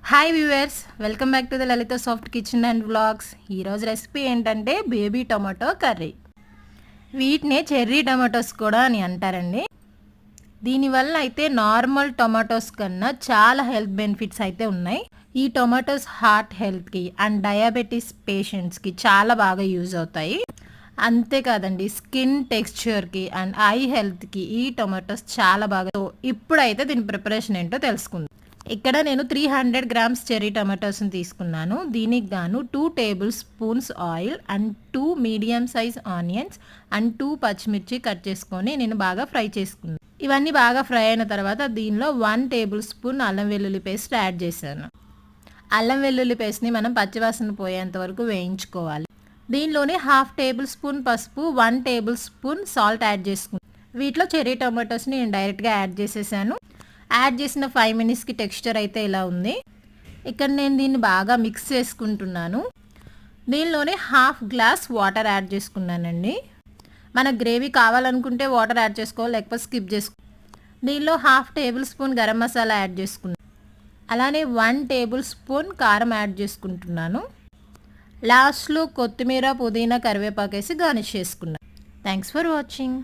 Hi viewers, welcome back to the Lalitha soft kitchen and vlogs. ఈరోజు recipe ఏంటంటే baby tomato curry. వీటినే cherry tomatoes కూడా అని అంటారండి. దీనివల్ల అయితే నార్మల్ టొమాటోస్ కన్నా చాలా హెల్త్ బెనిఫిట్స్ అయితే ఉన్నాయి. ఈ టొమాటోస్ హార్ట్ హెల్త్కి అండ్ డయాబెటీస్ పేషెంట్స్కి చాలా బాగా యూజ్ అవుతాయి. అంతేకాదండి, స్కిన్ టెక్స్చర్కి అండ్ ఐ హెల్త్కి ఈ టొమాటోస్ చాలా బాగా. ఇప్పుడైతే దీని ప్రిపరేషన్ ఏంటో తెలుసుకుందాం. ఇక్కడ నేను 300 గ్రామ్స్ చెర్రీ టమాటోస్ని తీసుకున్నాను. దీనికి గాను 2 table spoons oil and 2 medium size onions and 2 పచ్చిమిర్చి కట్ చేసుకొని నేను బాగా ఫ్రై చేసుకున్నాను. ఇవన్నీ బాగా ఫ్రై అయిన తర్వాత దీనిలో 1 టేబుల్ స్పూన్ అల్లం వెల్లుల్లి పేస్ట్ యాడ్ చేశాను. అల్లం వెల్లుల్లి పేస్ట్ని మనం పచ్చివాసన పోయేంత వరకు వేయించుకోవాలి. దీనిలోనే 1/2 టేబుల్ స్పూన్ పసుపు, 1 టేబుల్ స్పూన్ సాల్ట్ యాడ్ చేసుకున్నాను. వీటిలో చెర్రీ టమాటోస్ని నేను డైరెక్ట్గా యాడ్ చేసేసాను. యాడ్ చేసిన 5 మినిట్స్కి టెక్స్చర్ అయితే ఇలా ఉంది. ఇక్కడ నేను దీన్ని బాగా మిక్స్ చేసుకుంటున్నాను. దీనిలోనే 1/2 గ్లాస్ వాటర్ యాడ్ చేసుకున్నానండి. మన గ్రేవీ కావాలనుకుంటే వాటర్ యాడ్ చేసుకోవాలి, లేకపోతే స్కిప్ చేసుకో. దీనిలో 1/2 table spoon garam masala add చేసుకున్నాను. అలానే 1 టేబుల్ స్పూన్ కారం యాడ్ చేసుకుంటున్నాను. లాస్ట్లో కొత్తిమీర, పుదీనా, కరివేపాకు వేసి గార్నిష్ చేసుకున్నాను. Thanks for watching.